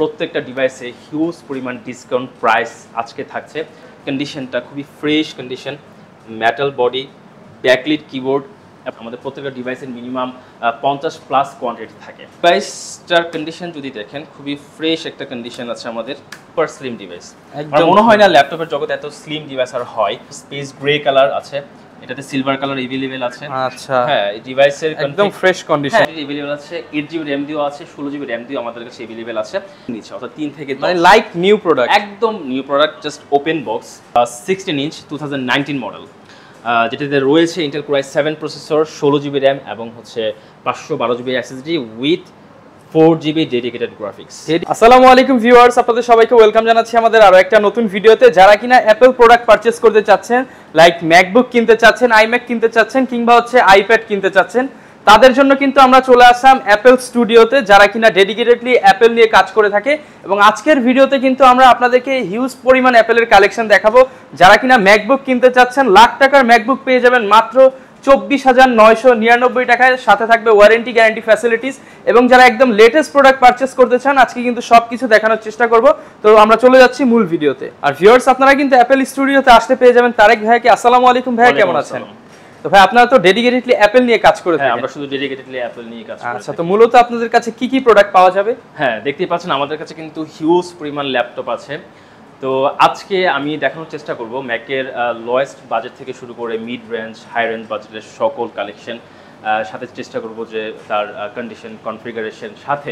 প্রত্যেকটা ডিভাইসে হিউজ পরিমাণ ডিসকাউন্ট প্রাইস আজকে থাকছে। কন্ডিশনটা খুবই fresh condition, metal body, backlit keyboard. আমাদের প্রত্যেকটা ডিভাইসের মিনিমাম 50+ কোয়ান্টিটি থাকে। ডিভাইসটার কন্ডিশন যদি দেখেন খুবই ফ্রেশ একটা কন্ডিশন আছে আমাদের। সুপার স্লিম ডিভাইস, আমার মনে হয় না ল্যাপটপের জগতে এত স্লিম ডিভাইস আর হয়। স্পেস গ্রে কালার আছে, এটাতে সিলভার কালার अवेलेबल আছে। আচ্ছা, হ্যাঁ, এই ডিভাইসের একদম ফ্রেশ কন্ডিশন अवेलेबल আছে। 8GB RAM দিও আছে, 16GB RAM দিও আমাদের কাছে अवेलेबल আছে। নিচে অর্থাৎ 3 থেকে 10, মানে লাইক নিউ প্রোডাক্ট, একদম new product, just open box. 16 inch 2019 model, যেটাতে রয়েছে Intel core i7 processor, 16GB RAM এবং হচ্ছে 512GB SSD with 4GB dedicated graphics. আসসালামু আলাইকুম ভিউয়ার্স, আপনাদের সবাইকে ওয়েলকাম জানাচ্ছি আমাদের আরো একটা নতুন ভিডিওতে। যারা কিনা অ্যাপল প্রোডাক্ট পারচেজ করতে চাচ্ছেন, লাইক ম্যাকবুক কিনতে চাচ্ছেন, আইম্যাক কিনতে চাচ্ছেন কিংবা হচ্ছে আইপ্যাড কিনতে চাচ্ছেন, তাদের জন্য কিন্তু আমরা চলে আসলাম অ্যাপল স্টুডিওতে, যারা কিনা ডেডিকেটেডলি অ্যাপল নিয়ে কাজ করে থাকে। এবং আজকের ভিডিওতে কিন্তু আমরা আপনাদেরকে হিউজ পরিমাণ অ্যাপলের কালেকশন দেখাবো। যারা কিনা ম্যাকবুক কিনতে চাচ্ছেন, লাখ টাকার ম্যাকবুক পেয়ে যাবেন মাত্র 24,999 টাকায়, সাথে থাকবে ওয়ারেন্টি গ্যারান্টি ফ্যাসিলিটিস। এবং যারা একদম লেটেস্ট প্রোডাক্ট পারচেস করতে চান, আজকে কিন্তু সবকিছু দেখানোর চেষ্টা করব। তো আমরা চলে যাচ্ছি মূল ভিডিওতে। আর ভিউয়ার্স, আপনারা কিন্তু অ্যাপল স্টুডিওতে আসতে পেয়ে যাবেন তারেক ভাইকে। আসসালামু আলাইকুম ভাইয়া, কেমন আছেন? তো ভাই, আপনারা তো ডেডিকেটেডলি অ্যাপল নিয়ে কাজ করে থাকেন। আমরা শুধু ডেডিকেটেডলি অ্যাপল নিয়ে কাজ করি। আচ্ছা, তো মূলত আপনাদের কাছে কি কি প্রোডাক্ট পাওয়া যাবে? হ্যাঁ, দেখতেই পাচ্ছেন আমাদের কাছে কিন্তু হিউজ পরিমাণ ল্যাপটপ আছে। তো আজকে আমি দেখানোর চেষ্টা করব ম্যাকের লোয়েস্ট বাজেট থেকে শুরু করে মিড রেঞ্জ, হাই রেঞ্জ বাজেটের সকল কালেকশন, সাথে চেষ্টা করব যে তার কন্ডিশন, কনফিগারেশন, সাথে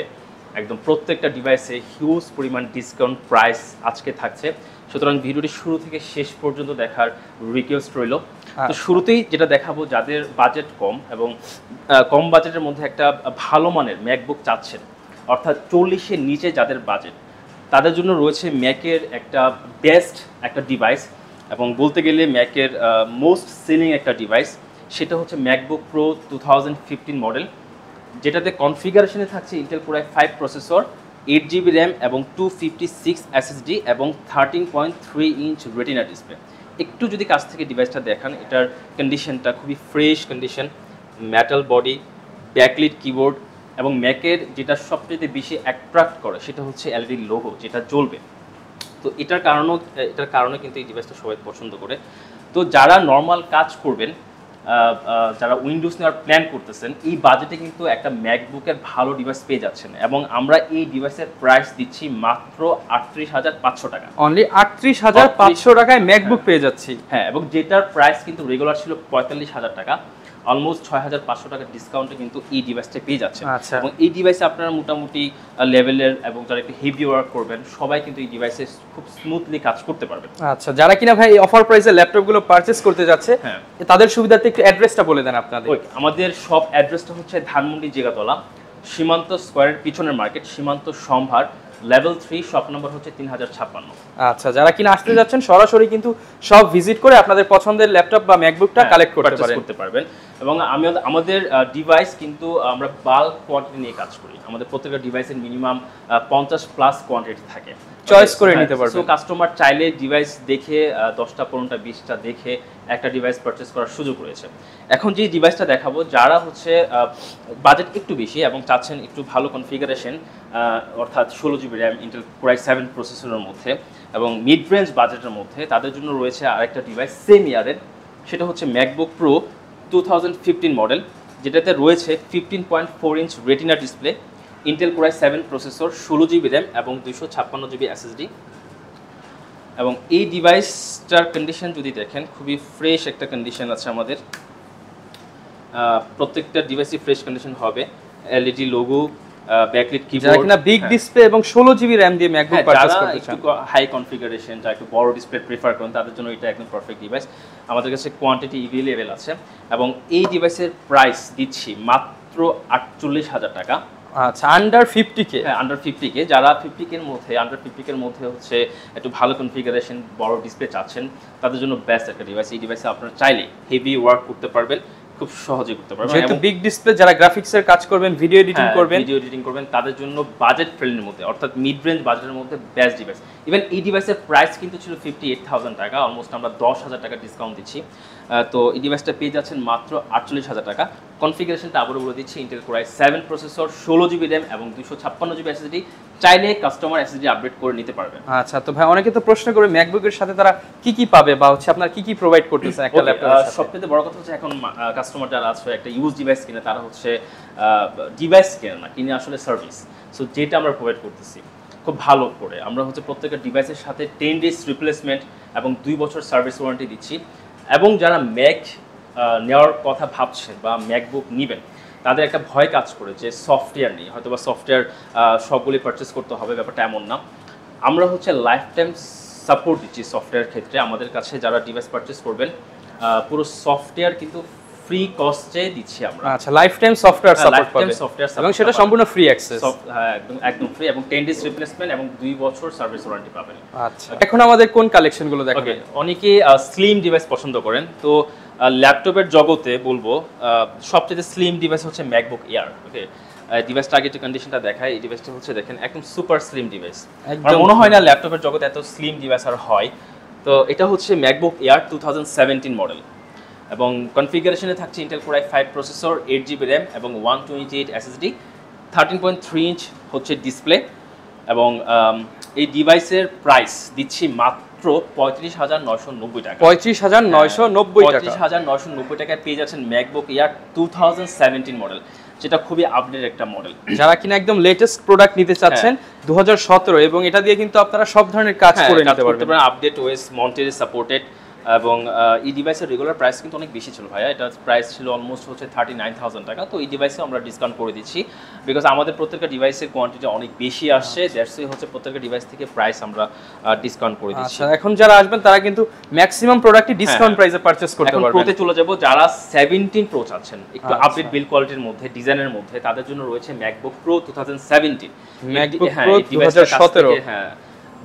একদম প্রত্যেকটা ডিভাইসে হিউজ পরিমাণ ডিসকাউন্ট প্রাইস আজকে থাকছে। সুতরাং ভিডিওটি শুরু থেকে শেষ পর্যন্ত দেখার রিকোয়েস্ট রইল। তো শুরুতেই যেটা দেখাবো, যাদের বাজেট কম এবং কম বাজেটের মধ্যে একটা ভালো মানের ম্যাকবুক চাচ্ছেন, অর্থাৎ 40-এর নিচে যাদের বাজেট, তাদের জন্য রয়েছে ম্যাকের একটা বেস্ট একটা ডিভাইস, এবং বলতে গেলে ম্যাকের মোস্ট সেলিং একটা ডিভাইস। সেটা হচ্ছে ম্যাকবুক প্রো 2015 মডেল, যেটাতে কনফিগারেশনে থাকছে Intel Core i5 processor, 8GB RAM এবং 256 SSD এবং 13.3 ইঞ্চ রেটিনা ডিসপ্লে। একটু যদি কাছ থেকে ডিভাইসটা দেখান, এটার কন্ডিশনটা খুবই fresh condition, metal body, backlit keyboard, এবং ম্যাকের যেটা সবচেয়ে বেশি অ্যাট্রাক্ট করে সেটা হচ্ছে এলইডি লোগো, যেটা জ্বলবে। তো এটার কারণে কিন্তু এই ডিভাইসটা সবাই পছন্দ করে। তো যারা নর্মাল কাজ করবেন, যারা উইন্ডোজ নেওয়ার প্ল্যান করতেছেন, এই বাজেটে কিন্তু একটা ম্যাকবুকের ভালো ডিভাইস পেয়ে যাচ্ছেন। এবং আমরা এই ডিভাইসের প্রাইস দিচ্ছি মাত্র 38,500 টাকা। অনলি 38,500 টাকায় ম্যাকবুক পেয়ে যাচ্ছি। হ্যাঁ, এবং যেটার প্রাইস কিন্তু রেগুলার ছিল 45,000 টাকা। অলমোস্ট 6,500 টাকা ডিসকাউন্টে কিন্তু এই ডিভাইসটা পেয়ে যাচ্ছে। এবং এই ডিভাইসে আপনারা মোটামুটি লেভেলের এবং যারা একটু হেভি ওয়ার্ক করবেন, সবাই কিন্তু এই ডিভাইসে খুব স্মুথলি কাজ করতে পারবেন। আচ্ছা, যারা কিনা ভাই অফার প্রাইসে ল্যাপটপগুলো পারচেজ করতে যাচ্ছে, তাদের সুবিধার্থে একটু অ্যাড্রেসটা বলে দেন আপনাদের। আমাদের সব অ্যাড্রেসটা হচ্ছে ধানমন্ডি জেগাতলা, সীমান্ত স্কয়ারের পিছনের মার্কেট, সীমান্ত সম্ভার, লেভেল 3, শপ নম্বর হচ্ছে 3056। আচ্ছা, যারা কিনা আসতে যাচ্ছেন সরাসরি কিন্তু সব ভিজিট করে আপনাদের পছন্দের ল্যাপটপ বা ম্যাকবুকটা কালেক্ট করতে পারবেন। এবং আমাদের ডিভাইস কিন্তু আমরা বাল্ক কোয়ান্টিটি নিয়ে কাজ করি। আমাদের প্রত্যেকটা ডিভাইসের মিনিমাম 50+ কোয়ান্টিটি থাকে, চয়েস করে নিতে পারবেন। সো কাস্টমার চাইলে ডিভাইস দেখে 10টা 15টা 20টা দেখে একটা ডিভাইস পারচেজ করার সুযোগ রয়েছে। এখন যে ডিভাইসটা দেখাবো, যারা হচ্ছে বাজেট একটু বেশি এবং চাচ্ছেন একটু ভালো কনফিগারেশন, অর্থাৎ 16GB RAM Intel core i7 প্রসেসরের মধ্যে এবং মিড রেঞ্জ বাজেটের মধ্যে, তাদের জন্য রয়েছে আরেকটা ডিভাইস সেম ইয়ারের। সেটা হচ্ছে ম্যাকবুক প্রো 2015 মডেল, যেটাতে রয়েছে 15.4 inch Retina display, Intel core i7 processor, 16GB RAM এবং 256GB SSD। এবং এই ডিভাইসটার কন্ডিশন যদি দেখেন, খুবই ফ্রেশ একটা কন্ডিশন আছে আমাদের। প্রত্যেকটা ডিভাইসই ফ্রেশ কন্ডিশন হবে। এলইডি লোগো, ব্যাকলিট কিবোর্ড, যারা কিনা বিগ ডিসপ্লে এবং 16GB RAM দিয়ে ম্যাকবুক পারচেজ করতে চান, একটু হাই কনফিগারেশন, যারা একটু বড় ডিসপ্লে প্রেফার করেন, তাদের জন্য এটা একদম পারফেক্ট ডিভাইস। আমাদের কাছে কোয়ান্টিটি अवेलेबल আছে এবং এই ডিভাইসের প্রাইস দিচ্ছি মাত্র 48,000 টাকা। আচ্ছা, আন্ডার 50K। হ্যাঁ, আন্ডার 50K। যারা 50K এর মধ্যে, আন্ডার 50K এর মধ্যে হচ্ছে একটু ভালো কনফিগারেশন, বড় ডিসপ্লে চাচ্ছেন, তাদের জন্য বেস্ট একটা ডিভাইস। এই ডিভাইসে আপনারা চাইলে হেভি ওয়ার্ক করতে পারবেন, খুব সহজে করতে পারবেন। যেহেতু বিগ ডিসপ্লে, যারা গ্রাফিক্সের কাজ করবেন, ভিডিও এডিটিং করবেন, তাদের জন্য বাজেট ফ্রেন্ডলির মধ্যে, অর্থাৎ মিড রেঞ্জ বাজেটের মধ্যে বেস্ট ডিভাইস। ইভেন এই ডিভাইসের প্রাইস কিন্তু ছিল 58,000 টাকা, অলমোস্ট আমরা 10,000 টাকা ডিসকাউন্ট দিচ্ছি। তো এই ডিভাইসটা পেয়ে যাচ্ছেন মাত্র 48,000 টাকা। কনফিগারেশনটা আবারও বলে দিচ্ছি, Intel core i7 processor, 16GB RAM এবং 256GB SSD, চাইলে কাস্টমার এসএসডি আপডেট করে নিতে পারবেন। আচ্ছা, তো ভাই অনেকে তো প্রশ্ন করে ম্যাকবুকের সাথে তারা কি কি পাবে বা হচ্ছে আপনারা কি কি প্রোভাইড করতেছেন একটা ল্যাপটপের সাথে? সবথেকে বড় কথা হচ্ছে এখন কাস্টমার যারা আছে একটা ইউজ ডিভাইস কিনে তারা হচ্ছে ডিভাইস কেনে না, কিনে আসলে সার্ভিস। সো যেটা আমরা প্রোভাইড করতেছি খুব ভালো করে, আমরা হচ্ছে প্রত্যেকটা ডিভাইসের সাথে 10 ডেজ রিপ্লেসমেন্ট এবং 2 বছর সার্ভিস ওয়ারেন্টি দিচ্ছি। এবং যারা ম্যাক নেওয়ার কথা ভাবছেন বা ম্যাকবুক নেবেন, তাদের একটা ভয় কাজ করে যে সফটওয়্যার নেই, হয়তো বা সফটওয়্যার সবগুলি পারচেস করতে হবে, ব্যাপারটা এমন না। আমরা হচ্ছে লাইফ টাইম সাপোর্ট দিচ্ছি সফটওয়্যার ক্ষেত্রে। আমাদের কাছে যারা ডিভাইস পারচেস করবেন পুরো সফটওয়্যার কিন্তু ফ্রি কস্টে দিচ্ছি আমরা। আচ্ছা, লাইফ টাইম সফটওয়্যার সাপোর্ট পাবে এবং সেটা সম্পূর্ণ ফ্রি অ্যাক্সেস। হ্যাঁ, একদম ফ্রি এবং 10 ডেজ রিপ্লেসমেন্ট এবং 2 বছর সার্ভিস ওয়ারেন্টি পাবেন। আচ্ছা, এখন আমাদের কোন কালেকশনগুলো দেখাবেন? অনেকেই স্লিম ডিভাইস পছন্দ করেন, তো ল্যাপটপের জগতে বলবো সবচেয়ে স্লিম ডিভাইস হচ্ছে ম্যাকবুক এয়ার। ওকে, ডিভাইসটা আগে যে কন্ডিশনটা দেখায়, এই ডিভাইসটা হচ্ছে দেখেন একদম সুপার স্লিম ডিভাইস। আমার মনে হয় না ল্যাপটপের জগতে এত স্লিম ডিভাইস আর হয়। তো এটা হচ্ছে ম্যাকবুক এয়ার 2017 মডেল এবং কনফিগারেশনে থাকছে Intel Core i5 processor, 8GB RAM এবং 128 SSD, 13.3 ইঞ্চ হচ্ছে ডিসপ্লে। এবং এই ডিভাইসের প্রাইস দিচ্ছি মাত্র 35,990 টাকা। 35,990 টাকা। 35,990 টাকায় পেয়ে যাচ্ছেন ম্যাকবুক এয়ার 2017 মডেল, যেটা খুবই আপডেট একটা মডেল। যারা কিনা একদম লেটেস্ট প্রোডাক্ট নিতে চাচ্ছেন 2017 এবং এটা দিয়ে কিন্তু আপনারা সব ধরনের কাজ করে নিতে পারবেন। আপডেট ওএস মন্টেজ সাপোর্টেড এবং এই ডিভাইসের রেগুলার প্রাইস কিন্তু অনেক বেশি ছিল ভাইয়া, এটা প্রাইস ছিল অলমোস্ট হচ্ছে 39,000 টাকা। তো এই ডিভাইসে আমরা ডিসকাউন্ট করে দিচ্ছি বিকজ আমাদের প্রত্যেকটা ডিভাইসের কোয়ান্টিটি অনেক বেশি আসছে, দ্যাটস ওয়াই হচ্ছে প্রত্যেকটা ডিভাইস থেকে প্রাইস আমরা ডিসকাউন্ট করে দিচ্ছি। আচ্ছা, এখন যারা আসবেন তারা কিন্তু ম্যাক্সিমাম প্রোডাক্টই ডিসকাউন্ট প্রাইসে পারচেজ করতে পারবেন। এখন প্রোতে চলে যাব, যারা 17 প্রো চাচ্ছেন একটু আপডেট বিল্ড কোয়ালিটির মধ্যে, ডিজাইনের মধ্যে, তাদের জন্য রয়েছে ম্যাকবুক প্রো 2017। ম্যাকবুক প্রো 2017, হ্যাঁ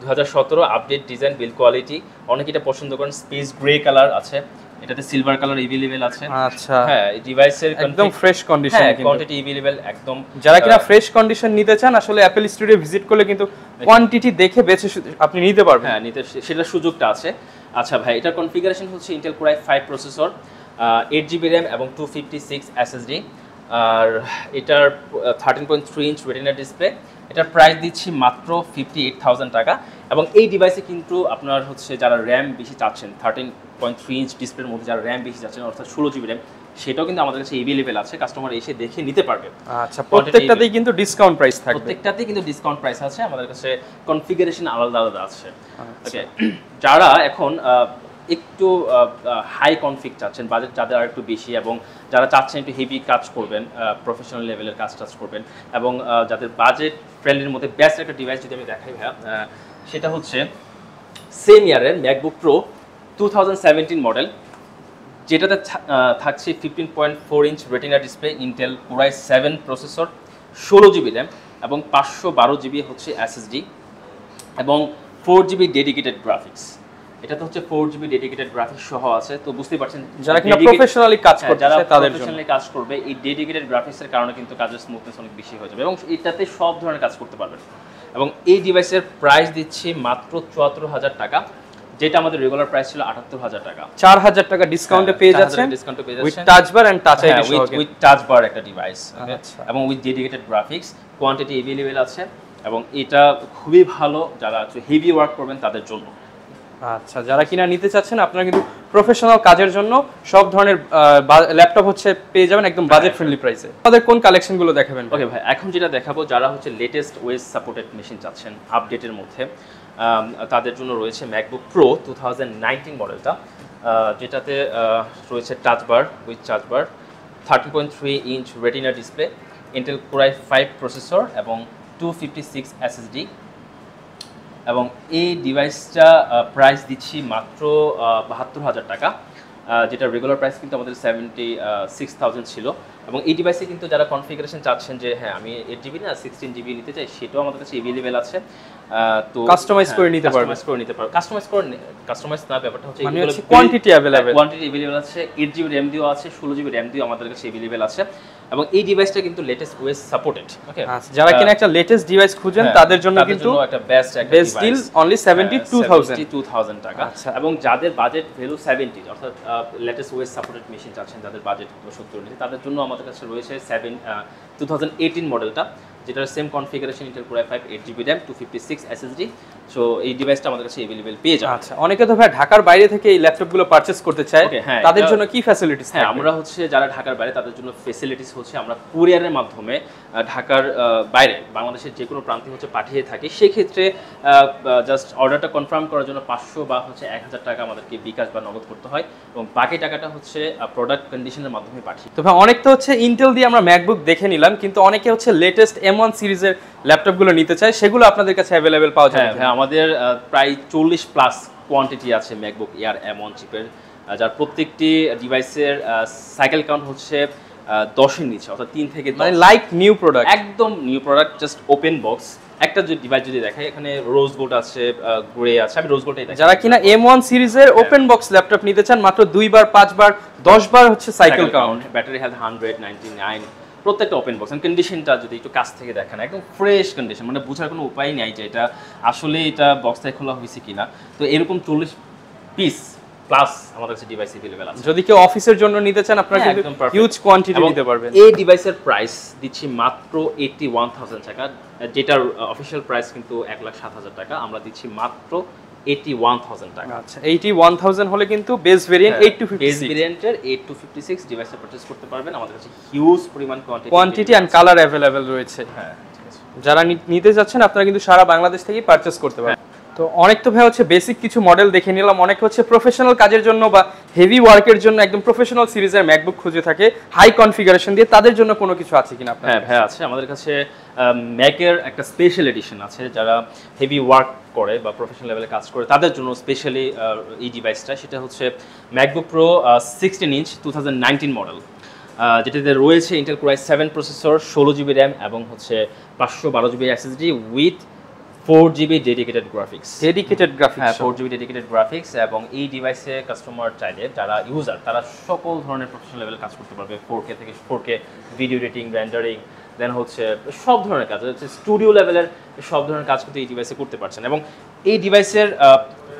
2017 আপডেট ডিজাইন বিল্ড কোয়ালিটি। অনেকে এটা পছন্দ করেন, স্পেস গ্রে কালার আছে, এটাতে সিলভার কালার अवेलेबल আছে। আচ্ছা, হ্যাঁ এই ডিভাইসের একদম ফ্রেশ কন্ডিশনে কিন্তু কোয়ান্টিটি अवेलेबल একদম। যারা কিনা ফ্রেশ কন্ডিশন নিতে চান আসলে অ্যাপল স্টুডিও ভিজিট করলে কিন্তু কোয়ান্টিটি দেখে বেছে আপনি নিতে পারবেন। হ্যাঁ, নিতে সেটার সুযোগটা আছে। আচ্ছা ভাই, এটার কনফিগারেশন হচ্ছে Intel Core i5 processor, 8GB RAM এবং 256 SSD, আর এটার 13.3 ইঞ্চ রেটিনা ডিসপ্লে। এটার প্রাইস দিচ্ছি মাত্র 58,000 টাকা। এবং এই ডিভাইসে কিন্তু আপনার হচ্ছে যারা র্যাম বেশি চাচ্ছেন, 13.3 ইঞ্চ ডিসপ্লের মধ্যে যারা র্যাম বেশি চাচ্ছেন অর্থাৎ 16GB র্যাম, সেটাও কিন্তু আমাদের কাছে अवेलेबल আছে, কাস্টমার এসে দেখে নিতে পারবে। আচ্ছা, প্রত্যেকটাতেই কিন্তু ডিসকাউন্ট প্রাইস থাকবে। প্রত্যেকটাতেই কিন্তু ডিসকাউন্ট প্রাইস আছে, আমাদের কাছে কনফিগারেশন আলাদা আলাদা আছে। ওকে, যারা এখন একটু হাই কনফিগ চাচ্ছেন, বাজেট যাদের আর একটু বেশি এবং যারা চাচ্ছেন একটু হেভি কাজ করবেন, প্রফেশনাল লেভেলের কাজ করবেন এবং যাদের বাজেট ফ্রেন্ডলির মধ্যে বেস্ট একটা ডিভাইস যদি আমি দেখাই ভাইয়া, সেটা হচ্ছে সেম ইয়ারের ম্যাকবুক প্রো 2017 মডেল, যেটাতে থাকছে 15.4 inch Retina display, Intel core i7 processor, 16GB RAM এবং 512GB হচ্ছে SSD এবং 4GB ডেডিকেটেড গ্রাফিক্স। এটাতে হচ্ছে 4GB ডেডিকেটেড গ্রাফিক্স সহ আছে। তো বুঝতেই পারছেন যারা কিনা প্রফেশনালি কাজ করতে চায় তাদের জন্য, প্রফেশনালি কাজ করবে, এই ডেডিকেটেড গ্রাফিক্সের কারণে কিন্তু কাজের স্মুথনেস অনেক বেশি হয়ে যাবে এবং এটাতে সব ধরনের কাজ করতে পারবেন। এবং এই ডিভাইসের প্রাইস দিচ্ছি মাত্র 74,000 টাকা, যেটা আমাদের রেগুলার প্রাইস ছিল 78,000 টাকা। 4,000 টাকা ডিসকাউন্টে পেয়ে যাচ্ছেন with touch bar and touch ID সহ, উইথ টাচ বার একটা ডিভাইস এবং with dedicated graphics, quantity available আছে এবং এটা খুবই ভালো যারা হেভি ওয়ার্ক করবেন তাদের জন্য। আচ্ছা, যারা কিনা নিতে চাচ্ছেন আপনারা কিন্তু প্রফেশনাল কাজের জন্য সব ধরনের ল্যাপটপ হচ্ছে পেয়ে যাবেন একদম বাজেট ফ্রেন্ডলি প্রাইসে। আমাদের কোন কালেকশনগুলো দেখাবেন? ওকে ভাই, এখন যেটা দেখাবো, যারা হচ্ছে লেটেস্ট ওয়েস সাপোর্টেড মেশিন চাচ্ছেন আপডেটের মধ্যে, তাদের জন্য রয়েছে ম্যাকবুক প্রো 2019 মডেলটা, যেটাতে রয়েছে touch bar with touch bar, 13.3 inch Retina display, Intel Core i5 processor এবং 256 SSD। এবং এই ডিভাইসটা প্রাইস দিচ্ছি মাত্র 72,000 টাকা, যেটা রেগুলার প্রাইস কিন্তু আমাদের 76,000 ছিল। এবং এই ডিভাইসে কিন্তু যারা কনফিগারেশন চাচ্ছেন যে হ্যাঁ আমি 8GB না 16GB নিতে চাই, সেটাও আমাদের কাছে अवेलेबल আছে। তো কাস্টমাইজ করে নিতে পারবেন, কাস্টমাইজ না, ব্যাপারটা হচ্ছে মানে কোয়ান্টিটি अवेलेबल আছে, 8GB র্যাম দিও আছে, 16GB র্যাম দিও আমাদের কাছে अवेलेबल আছে। এবং এই ডিভাইসটা কিন্তু লেটেস্ট ওএস সাপোর্টেড। ওকে, আচ্ছা, যারা কিনা একটা লেটেস্ট ডিভাইস খুঁজেন তাদের জন্য কিন্তু একটা বেস্ট ডিল অনলি 72,000 টাকা। এবং যাদের বাজেট ভ্যালু 70 অর্থাৎ লেটেস্ট ওএস সাপোর্টেড মেশিন চাচ্ছেন, যাদের বাজেট 70 তাদের জন্য আমাদের কাছে রয়েছে 2018 মডেলটা, যেটার same configuration Intel Core i5 8GB RAM 256 SSD। So এই ডিভাইসটা আমাদের কাছে अवेलेबल পেয়ে যাবেন। আচ্ছা, অনেকে তো ভাই ঢাকার বাইরে থেকে এই ল্যাপটপগুলো পারচেজ করতে চায়, তাদের জন্য কি ফ্যাসিলিটিস? হ্যাঁ, আমরা হচ্ছে যারা ঢাকার বাইরে তাদের জন্য ফ্যাসিলিটিস হচ্ছে আমরা কুরিয়ারের মাধ্যমে ঢাকার বাইরে বাংলাদেশের যে কোনো প্রান্তে হচ্ছে পাঠিয়ে থাকি। সেক্ষেত্রে জাস্ট অর্ডারটা কনফার্ম করার জন্য 500 বা হচ্ছে 1000 টাকা আমাদেরকে বিকাশ বা নগদ করতে হয় এবং বাকি টাকাটা হচ্ছে প্রোডাক্ট কন্ডিশনের মাধ্যমে পাঠিয়ে। তো ভাই অনেক তো হচ্ছে ইন্টেল দিয়ে আমরা ম্যাকবুক দেখে নিলাম, কিন্তু অনেকে হচ্ছে লেটেস্ট M1 সিরিজের ল্যাপটপগুলো নিতে চায়, সেগুলো আপনাদের কাছে অ্যাভেলেবেল পাওয়া যায়? হ্যাঁ, আমাদের প্রায় 40 প্লাস কোয়ান্টিটি আছে ম্যাকবুক এয়ার M1 চিপের, যার প্রত্যেকটি ডিভাইসের সাইকেল কাউন্ট হচ্ছে 10-এর নিচে, অর্থাৎ 3 থেকে 10, মানে লাইক নিউ প্রোডাক্ট, একদম new product, just open box. একটা যে ডিভাইস যদি দেখাই, এখানে রোজ গোল্ড আছে, গ্রে আছে, আমি রোজ গোল্ডটাই দেখাই। যারা কিনা M1 সিরিজের ওপেন বক্স ল্যাপটপ নিতে চান, মাত্র 2 বার 5 বার 10 বার হচ্ছে সাইকেল কাউন্ট, ব্যাটারি হেলথ 199, প্রত্যেকটা ওপেন বক্স। কন্ডিশনটা যদি একটু কাছ থেকে দেখেন, একদম ফ্রেশ কন্ডিশন, মানে বোঝার কোনো উপায় নাই যে এটা আসলে এটা বক্স থেকে খোলা হয়েছে কিনা। তো এরকম 40 পিস প্লাস আমাদের কাছে ডিভাইস अवेलेबल আছে। যদি কেউ অফিসের জন্য নিতে চান, আপনারা কিন্তু হিউজ কোয়ান্টিটি নিতে পারবেন। এই ডিভাইসের প্রাইস দিচ্ছি মাত্র 81000 টাকা, যেটার অফিশিয়াল প্রাইস কিন্তু 1,07,000 টাকা, আমরা দিচ্ছি মাত্র 81000 টাকা। আচ্ছা, 81000 হলে কিন্তু বেস ভেরিয়েন্ট 8256, বেস ভেরিয়েন্টের 8256 ডিভাইসটা পারচেজ করতে পারবেন। আমাদের কাছে হিউজ পরিমাণ কোয়ান্টিটি এন্ড কালার अवेलेबल রয়েছে। হ্যাঁ, ঠিক আছে। যারা নিতে যাচ্ছেন আপনারা কিন্তু সারা বাংলাদেশ থেকেই পারচেজ করতে পারবেন। তো অনেক তো ভাই হচ্ছে বেসিক কিছু মডেল দেখে নিলাম, অনেক হচ্ছে প্রফেশনাল কাজের জন্য বা হেভি ওয়ার্কের জন্য একদম প্রফেশনাল সিরিজের ম্যাকবুক খুঁজে থাকে হাই কনফিগারেশন দিয়ে, তাদের জন্য কোনো কিছু আছে কিনা আপনার? হ্যাঁ ভাই, আছে। আমাদের কাছে ম্যাকের একটা স্পেশাল এডিশন আছে, যারা হেভি ওয়ার্ক করে বা প্রফেশনাল লেভেলে কাজ করে তাদের জন্য স্পেশালি এই ডিভাইসটা। সেটা হচ্ছে ম্যাকবুক প্রো 16 ইঞ্চ 2019 মডেল, যেটাতে রয়েছে Intel core i7 processor, 16GB RAM এবং হচ্ছে 512GB SSD with 4GB dedicated graphics. হ্যাঁ, 4GB ডেডিকেটেড গ্রাফিক্স। এবং এই ডিভাইসে কাস্টমার চাইলে, যারা ইউজার, তারা সকল ধরনের প্রফেশনাল লেভেলে কাজ করতে পারবে। 4K থেকে 4K ভিডিও এডিটিং, রেন্ডারিং, দেন হচ্ছে সব ধরনের কাজ, হচ্ছে স্টুডিও লেভেলের সব ধরনের কাজ কিন্তু এই ডিভাইসে করতে পারছেন। এবং এই ডিভাইসের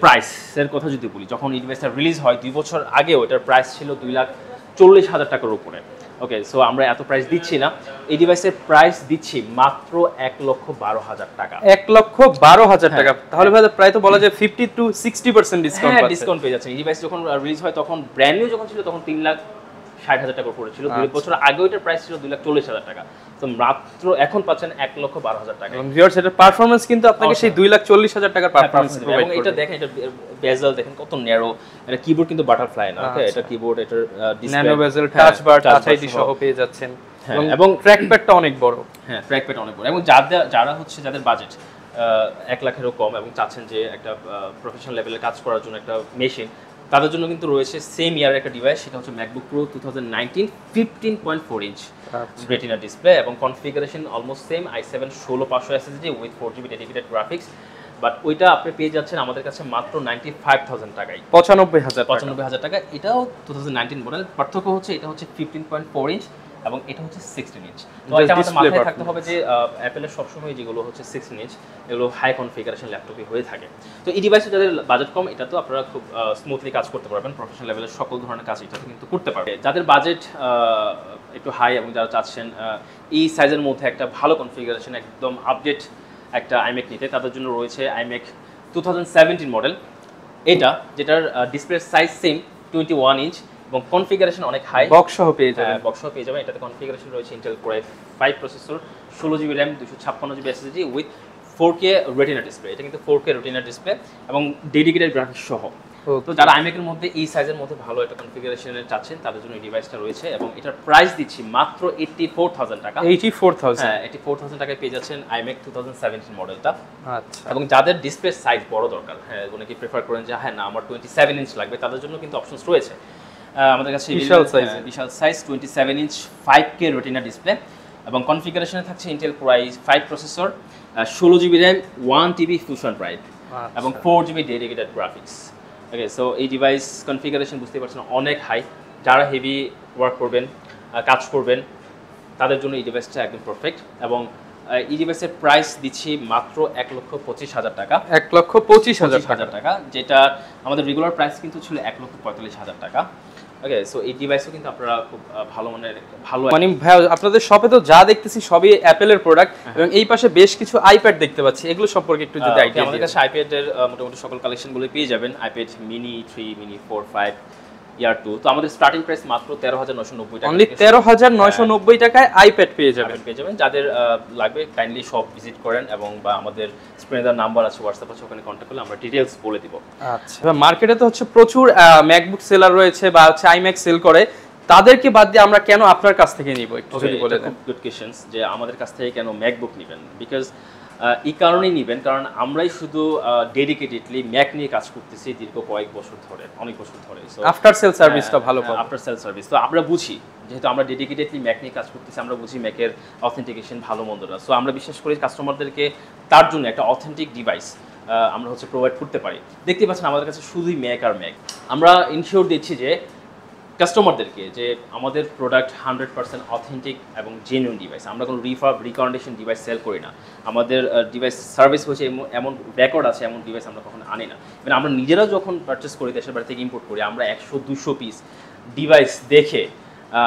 প্রাইসের কথা যদি বলি, যখন এই ডিভাইসটা রিলিজ হয় 2 বছর আগেও এটার প্রাইস ছিল 2,40,000 টাকার উপরে। ওকে, সো আমরা এত প্রাইস দিচ্ছি না, এই ডিভাইসের প্রাইস দিচ্ছি মাত্র 1,12,000 টাকা। 1,12,000 টাকা, তাহলে ভাই প্রায় তো বলা যায় 50 to 60% ডিসকাউন্ট পাচ্ছেন। ডিসকাউন্ট পেয়ে যাচ্ছেন। এই ডিভাইস যখন রিলিজ হয়, তখন ব্র্যান্ড নিউ যখন ছিল, তখন 3,60,000 টাকা উপরে ছিল। 2 বছর আগে এটার প্রাইস ছিল 2,40,000 টাকা। তো মাত্র এখন পাচ্ছেন 1,12,000 টাকা। এবং ভিউয়ার্স, এটার পারফরম্যান্স কিন্তু আপনাকে সেই 2,40,000 টাকার পারফরম্যান্স প্রোভাইড করবে। এবং এটা দেখেন, এটা বেজেল দেখেন কত ন্যারো, এটা কিবোর্ড কিন্তু বাটারফ্লাই না, ওকে, এটা কিবোর্ড, এটার ডিসপ্লে ন্যানো বেজেল, টাচ বার, টাচ আইডি সহ পেয়ে যাচ্ছেন। এবং ট্র্যাকপ্যাডটা অনেক বড়। হ্যাঁ, ট্র্যাকপ্যাড অনেক বড়। এবং যারা হচ্ছে যাদের বাজেট 1 লাখেরও কম এবং চাচ্ছেন যে একটা প্রফেশনাল লেভেলে কাজ করার জন্য একটা মেশিন, তাদের জন্য কিন্তু রয়েছে সেম ইয়ারের একটা ডিভাইস, সেটা হচ্ছে MacBook Pro 2019 15.4 inch Retina display এবং configuration almost same, i7 16500 SSD with 4GB dedicated graphics. But ওইটা আপনি পেয়ে যাচ্ছেন আমাদের কাছে মাত্র 95,000 টাকায়, 95,000 টাকা। এটাও 2019 মডেল। পার্থক্য হচ্ছে এটা হচ্ছে 15.4 ইঞ্চ এবং এটা হচ্ছে 16 ইঞ্চ। তো এটা আমাদের মাথায় থাকতে হবে যে অ্যাপেলের সবসময় যেগুলো হচ্ছে 16 ইঞ্চ, এগুলো হাই কনফিগারেশন ল্যাপটপে হয়ে থাকে। তো এই ডিভাইসে যাদের বাজেট কম, এটা তো আপনারা খুব স্মুথলি কাজ করতে পারবেন, প্রফেশনাল লেভেলের সকল ধরনের কাজ এটাতে কিন্তু করতে পারবে। যাদের বাজেট একটু হাই এবং যারা চাচ্ছেন এই সাইজের মধ্যে একটা ভালো কনফিগারেশন, একদম আপডেট একটা আইম্যাক নিতে, তাদের জন্য রয়েছে আইম্যাক 2017 মডেল, এটা যেটার ডিসপ্লে সাইজ সেম 21 ইঞ্চ এবং কনফিগারেশন অনেক হাই, বক্স সহ পেয়ে যাবেন। এটাতে কনফিগারেশন রয়েছে Intel Core i5 processor, 16GB RAM 256GB SSD with 4K retina display. এটা কিন্তু 4K রেটিনা ডিসপ্লে এবং ডেডিকেটেড গ্রাফিক্স সহ। তো যারা আইম্যাকের মধ্যে এই সাইজের মধ্যে ভালো একটা কনফিগারেশনের চাচ্ছেন, তাদের জন্য এই ডিভাইসটা রয়েছে এবং এটার প্রাইস দিচ্ছি মাত্র 84,000 টাকা। 84,000? হ্যাঁ, 84,000 টাকায় পেয়ে যাচ্ছেন আইম্যাক 2017 মডেলটা। আচ্ছা। এবং যাদের ডিসপ্লে সাইজ বড় দরকার, হ্যাঁ, অনেকে প্রেফার করেন যে হ্যাঁ না আমার 27 ইঞ্চ লাগবে, তাদের জন্য কিন্তু অপশনস রয়েছে আমাদের কাছে। বিশাল size 27 inch 5K Retina display এবং কনফিগারেশনে থাকছে Intel Core i5 processor, 16GB RAM 1TB fusion drive এবং 4GB dedicated graphics. Okay, so এই ডিভাইস কনফিগারেশন বুঝতে পারছেন অনেক হাই। যারা হেভি ওয়ার্ক করবেন, কাজ করবেন, তাদের জন্য এই ডিভাইসটা একদম পারফেক্ট। এবং এই ডিভাইসের প্রাইস দিচ্ছি মাত্র 1,25,000 টাকা। 1,25,000 টাকা, যেটা আমাদের রেগুলার প্রাইস কিন্তু ছিল 1,45,000 টাকা। ওকে, সো এই ডিভাইসও কিন্তু আপনারা খুব ভালো মানের ভালো মানে ভাই আপনাদের শপে তো যা দেখতেছি সবই অ্যাপেলের প্রোডাক্ট এবং এই পাশে বেশ কিছু আইপ্যাড দেখতে পাচ্ছি, এগুলো সম্পর্কে একটু যদি আইডিয়া আমাদের কাছে আইপ্যাডের মোটামুটি সকল কালেকশনগুলো পেয়ে যাবেন। আইপ্যাড মিনি 3, মিনি 4, 5, ইয়ার 2। তো আমাদের স্টার্টিং প্রাইস মাত্র 13,990 টাকা। অনলি 13,990 টাকায় আইপ্যাড পেয়ে যাবেন। যাদের লাগবে কাইন্ডলি শপ ভিজিট করেন এবং বা আমাদের স্ক্রিনে দেওয়া নাম্বার আছে, হোয়াটসঅ্যাপ আছে, ওখানে কন্ট্যাক্ট করলে আমরা ডিটেইলস বলে দিব। আচ্ছা, মার্কেটে তো হচ্ছে প্রচুর ম্যাকবুক সেলার রয়েছে বা হচ্ছে আইম্যাক সেল করে, তাদেরকে বাদ দিয়ে আমরা কেন আপনার কাছ থেকে নিব একটু যদি বলে দেন। গুড কোশ্চেনস, যে আমাদের কাছ থেকে কেন ম্যাকবুক নেবেন, বিকজ এই কারণেই নেবেন কারণ আমরাই শুধু ডেডিকেটেডলি ম্যাক নিয়ে কাজ করতেছি দীর্ঘ কয়েক বছর ধরে, অনেক বছর ধরে। সো আফটার সেল সার্ভিসটা ভালো পাবো। আফটার সেল সার্ভিস তো আমরা বুঝি, যেহেতু আমরা ডেডিকেটেডলি ম্যাক নিয়ে কাজ করতেছি, আমরা বুঝি ম্যাকের অথেন্টিকেশন ভালো মন্দটা। সো আমরা বিশ্বাস করি কাস্টমারদেরকে তার জন্য একটা অথেন্টিক ডিভাইস আমরা হচ্ছে প্রোভাইড করতে পারি। দেখতে পাচ্ছেন আমাদের কাছে শুধুই ম্যাক আর ম্যাক। আমরা ইনশিওর দিচ্ছি যে কাস্টমারদেরকে যে আমাদের প্রোডাক্ট 100% অথেন্টিক এবং জেনুইন ডিভাইস। আমরা কোনো রিকন্ডিশন ডিভাইস সেল করি না। আমাদের ডিভাইস সার্ভিস হচ্ছে এমন রেকর্ড আছে, এমন ডিভাইস আমরা কখনো আনি না। মানে আমরা নিজেরাও যখন পারচেস করি, দেশের বাড়ি থেকে ইম্পোর্ট করি, আমরা 100-200 পিস ডিভাইস দেখে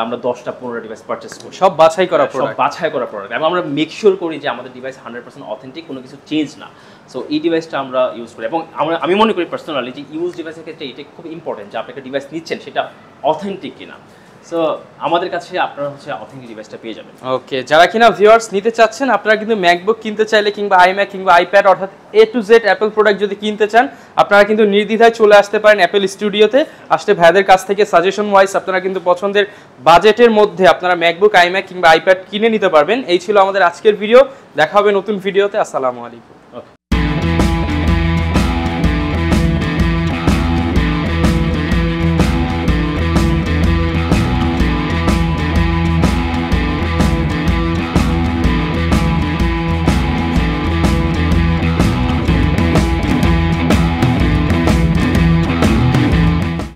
আমরা 10টা-15টা ডিভাইস পারচেস করি, সব বাছাই করা প্রোডাক্ট, সব বাছাই করা প্রোডাক্ট, এবং আমরা মেক শিওর করি যে আমাদের ডিভাইস 100% অথেন্টিক, কোনো কিছু চেঞ্জ না। সো এই ডিভাইসটা আমরা ইউজ করি এবং আমি মনে করি পার্সোনালি যে ইউজ ডিভাইসের ক্ষেত্রে এটা খুব ইম্পর্টেন্ট যে আপনি একটা ডিভাইস নিচ্ছেন সেটা অথেন্টিক কিনা। সো আমাদের কাছে আপনারা হচ্ছে অথেন্টিক ডিভাইসটা পেয়ে যাবেন। ওকে, যারা কিনা ভিউয়ার্স নিতে চাচ্ছেন, আপনারা কিন্তু ম্যাকবুক কিনতে চাইলে কিংবা আইম্যাক কিংবা আইপ্যাড অর্থাৎ A to Z Apple product যদি কিনতে চান, আপনারা কিন্তু নির্দ্বিধায় চলে আসতে পারেন অ্যাপেল স্টুডিওতে। আসলে ভাইদের কাছ থেকে সাজেশন ওয়াইজ আপনারা কিন্তু পছন্দের বাজেটের মধ্যে আপনারা ম্যাকবুক, আইম্যাক কিংবা আইপ্যাড কিনে নিতে পারবেন। এই ছিল আমাদের আজকের ভিডিও, দেখা হবে নতুন ভিডিওতে। আসসালামু আলাইকুম।